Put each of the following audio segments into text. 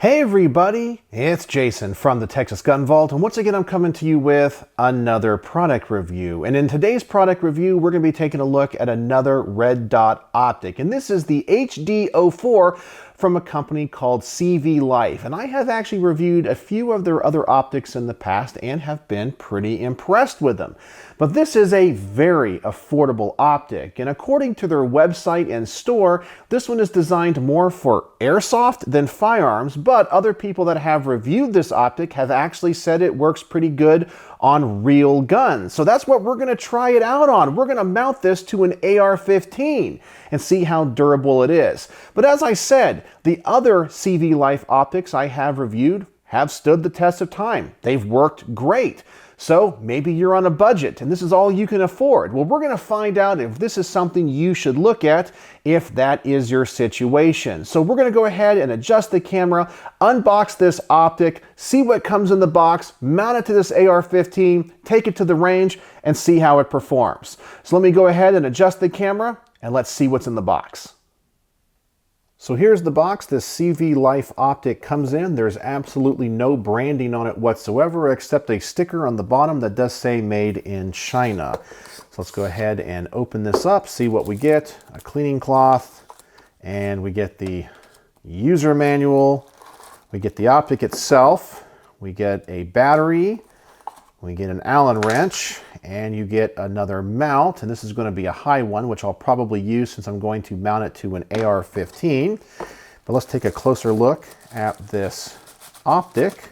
Hey everybody, it's Jason from the Texas Gun Vault, and once again I'm coming to you with another product review. And in today's product review, we're going to be taking a look at another Red Dot optic, and this is the HD-04 from a company called CVLife. And I have actually reviewed a few of their other optics in the past and have been pretty impressed with them. But this is a very affordable optic, and according to their website and store, this one is designed more for airsoft than firearms, but other people that have reviewed this optic have actually said it works pretty good on real guns. So that's what we're going to try it out on. We're going to mount this to an AR-15 and see how durable it is. But as I said, the other CVLife optics I have reviewed have stood the test of time. They've worked great. So maybe you're on a budget and this is all you can afford. Well, we're going to find out if this is something you should look at if that is your situation. So we're going to go ahead and adjust the camera, unbox this optic, see what comes in the box, mount it to this AR-15, take it to the range, and see how it performs. So let me go ahead and adjust the camera and let's see what's in the box. So here's the box this CVLife optic comes in. There's absolutely no branding on it whatsoever except a sticker on the bottom that does say made in China. So let's go ahead and open this up, see what we get. A cleaning cloth, and we get the user manual. We get the optic itself. We get a battery. We get an Allen wrench, and you get another mount, and this is going to be a high one, which I'll probably use since I'm going to mount it to an AR-15. But let's take a closer look at this optic.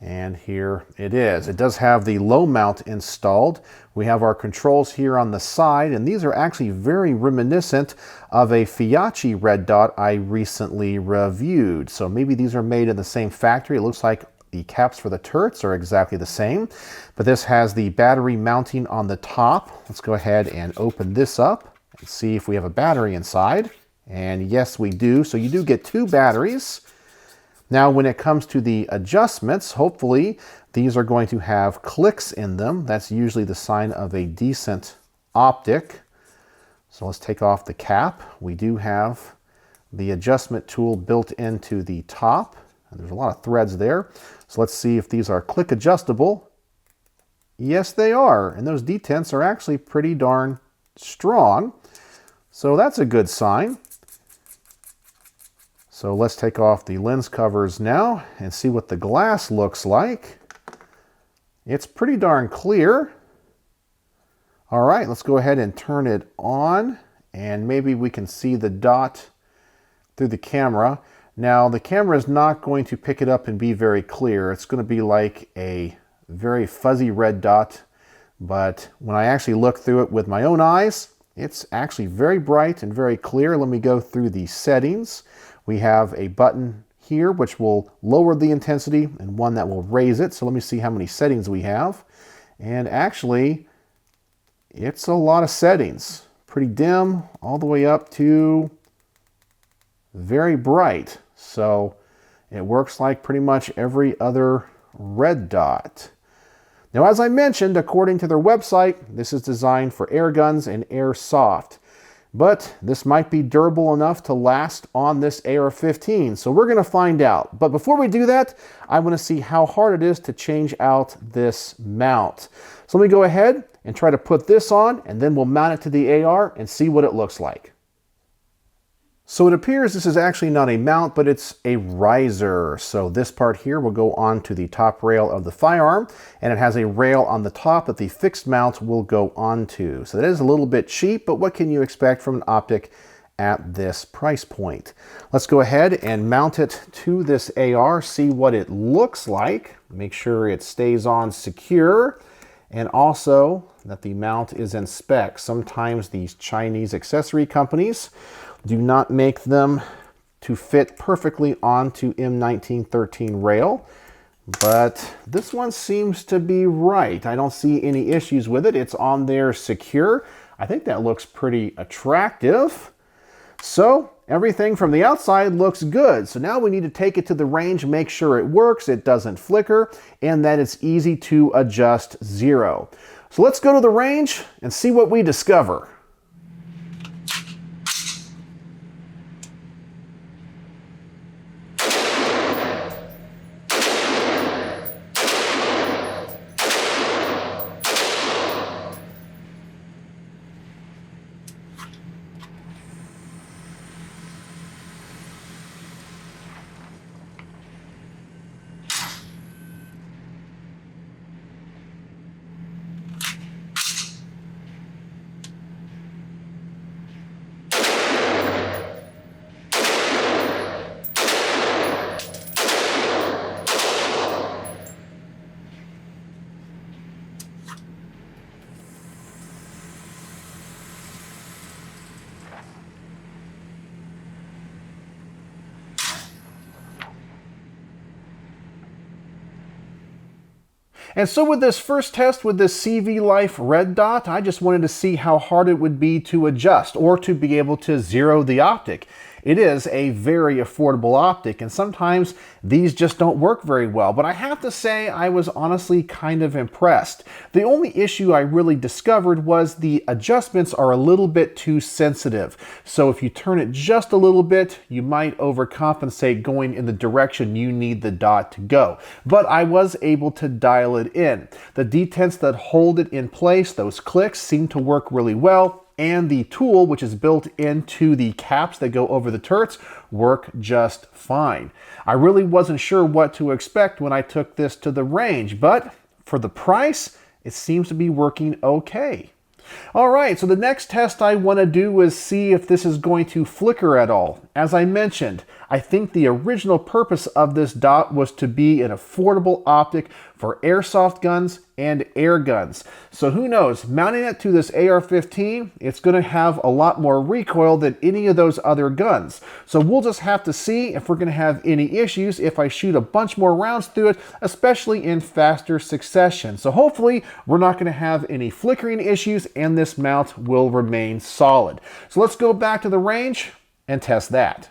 And here it is. It does have the low mount installed. We have our controls here on the side, and these are actually very reminiscent of a Fiat Red Dot I recently reviewed. So maybe these are made in the same factory. It looks like the caps for the turrets are exactly the same, but this has the battery mounting on the top. Let's go ahead and open this up and see if we have a battery inside. And yes, we do. So you do get two batteries. Now, when it comes to the adjustments, hopefully these are going to have clicks in them. That's usually the sign of a decent optic. So let's take off the cap. We do have the adjustment tool built into the top. There's a lot of threads there. So let's see if these are click adjustable. Yes, they are. And those detents are actually pretty darn strong. So that's a good sign. So let's take off the lens covers now and see what the glass looks like. It's pretty darn clear. All right, let's go ahead and turn it on, and maybe we can see the dot through the camera. Now, the camera is not going to pick it up and be very clear. It's going to be like a very fuzzy red dot, but when I actually look through it with my own eyes, it's actually very bright and very clear. Let me go through the settings. We have a button here which will lower the intensity and one that will raise it. So let me see how many settings we have. And actually, it's a lot of settings. Pretty dim all the way up to very bright. So it works like pretty much every other red dot. Now, as I mentioned, according to their website, this is designed for air guns and airsoft. But this might be durable enough to last on this AR-15. So we're going to find out. But before we do that, I want to see how hard it is to change out this mount. So let me go ahead and try to put this on, and then we'll mount it to the AR and see what it looks like. So it appears this is actually not a mount, but it's a riser. So this part here will go on to the top rail of the firearm, and it has a rail on the top that the fixed mount will go onto. So that is a little bit cheap, but what can you expect from an optic at this price point? Let's go ahead and mount it to this AR, see what it looks like. Make sure it stays on secure, and also that the mount is in spec. Sometimes these Chinese accessory companies do not make them to fit perfectly onto M1913 rail, but this one seems to be right. I don't see any issues with it. It's on there secure. I think that looks pretty attractive. So everything from the outside looks good. So now we need to take it to the range, make sure it works, it doesn't flicker, and that it's easy to adjust zero. So let's go to the range and see what we discover. And so with this first test with this CVLife Red Dot, I just wanted to see how hard it would be to adjust or to be able to zero the optic. It is a very affordable optic, and sometimes these just don't work very well, but I have to say I was honestly kind of impressed. The only issue I really discovered was the adjustments are a little bit too sensitive. So if you turn it just a little bit, you might overcompensate going in the direction you need the dot to go. But I was able to dial it in. The detents that hold it in place, those clicks, seem to work really well. And the tool, which is built into the caps that go over the turrets, work just fine. I really wasn't sure what to expect when I took this to the range, but for the price, it seems to be working okay. All right, so the next test I want to do is see if this is going to flicker at all. As I mentioned, I think the original purpose of this dot was to be an affordable optic for airsoft guns and air guns. So who knows, mounting it to this AR-15, it's going to have a lot more recoil than any of those other guns. So we'll just have to see if we're going to have any issues if I shoot a bunch more rounds through it, especially in faster succession. So hopefully we're not going to have any flickering issues and this mount will remain solid. So let's go back to the range and test that.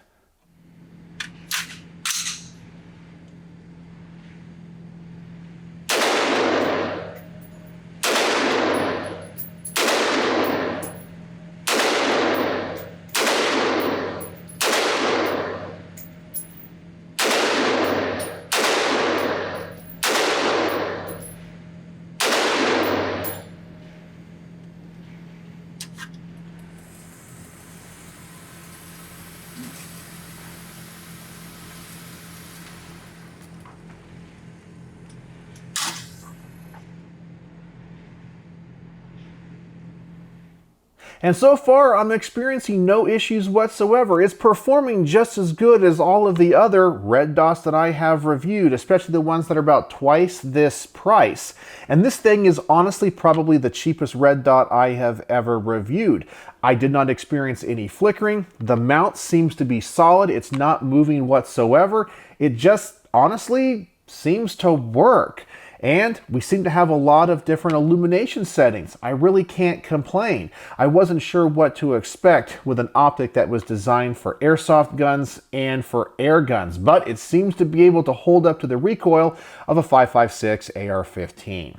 And so far, I'm experiencing no issues whatsoever. It's performing just as good as all of the other red dots that I have reviewed, especially the ones that are about twice this price. And this thing is honestly probably the cheapest red dot I have ever reviewed. I did not experience any flickering. The mount seems to be solid. It's not moving whatsoever. It just honestly seems to work. And we seem to have a lot of different illumination settings. I really can't complain. I wasn't sure what to expect with an optic that was designed for airsoft guns and for air guns, but it seems to be able to hold up to the recoil of a 5.56 AR-15.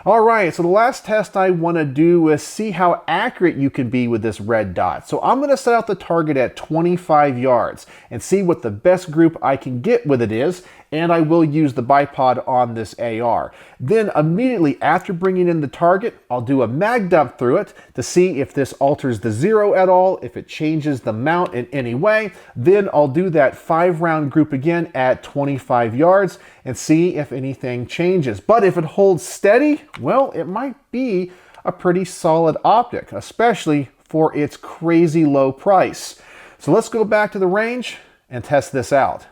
All right, so the last test I want to do is see how accurate you can be with this red dot. So I'm going to set out the target at 25 yards and see what the best group I can get with it is, and I will use the bipod on this AR. Then immediately after bringing in the target, I'll do a mag dump through it to see if this alters the zero at all, if it changes the mount in any way. Then I'll do that 5-round group again at 25 yards and see if anything changes. But if it holds steady, well, it might be a pretty solid optic, especially for its crazy low price. So let's go back to the range and test this out.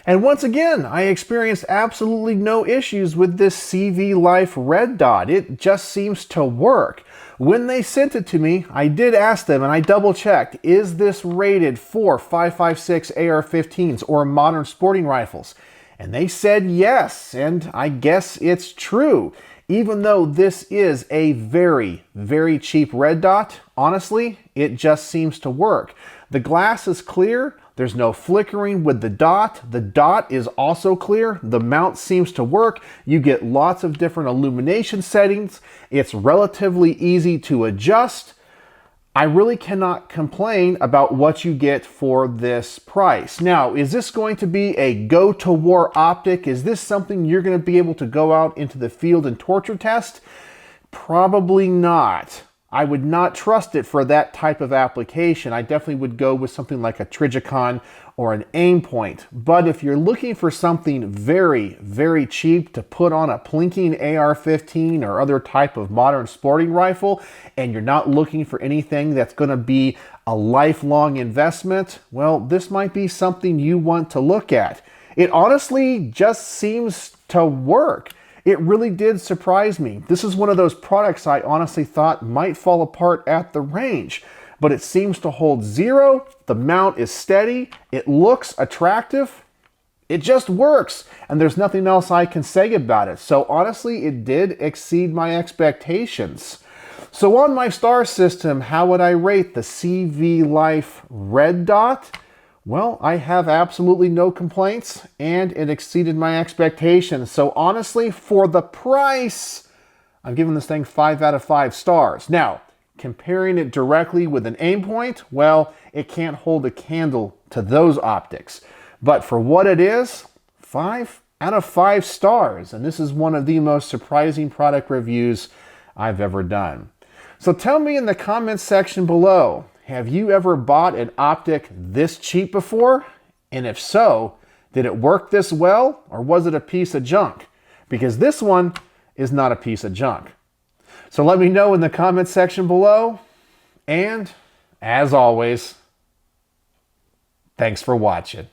And once again, I experienced absolutely no issues with this CVLife Red Dot. It just seems to work. When they sent it to me, I did ask them and I double checked, is this rated for 5.56 AR-15s or modern sporting rifles? And they said yes, and I guess it's true. Even though this is a very, very cheap Red Dot, honestly, it just seems to work. The glass is clear. There's no flickering with the dot. The dot is also clear. The mount seems to work. You get lots of different illumination settings. It's relatively easy to adjust. I really cannot complain about what you get for this price. Now, is this going to be a go-to-war optic? Is this something you're going to be able to go out into the field and torture test? Probably not. I would not trust it for that type of application. I definitely would go with something like a Trijicon or an aim point. But if you're looking for something very, very cheap to put on a plinking AR-15 or other type of modern sporting rifle, and you're not looking for anything that's going to be a lifelong investment, well, this might be something you want to look at. It honestly just seems to work. It really did surprise me. This is one of those products I honestly thought might fall apart at the range, but it seems to hold zero. The mount is steady. It looks attractive. It just works, and there's nothing else I can say about it. So honestly, it did exceed my expectations. So on my star system, how would I rate the CVLife Red Dot? Well, I have absolutely no complaints, and it exceeded my expectations. So honestly, for the price, I'm giving this thing 5 out of 5 stars. Now, comparing it directly with an aim point, well, it can't hold a candle to those optics. But for what it is, 5 out of 5 stars. And this is one of the most surprising product reviews I've ever done. So tell me in the comments section below, have you ever bought an optic this cheap before? And if so, did it work this well, or was it a piece of junk? Because this one is not a piece of junk. So let me know in the comments section below. And as always, thanks for watching.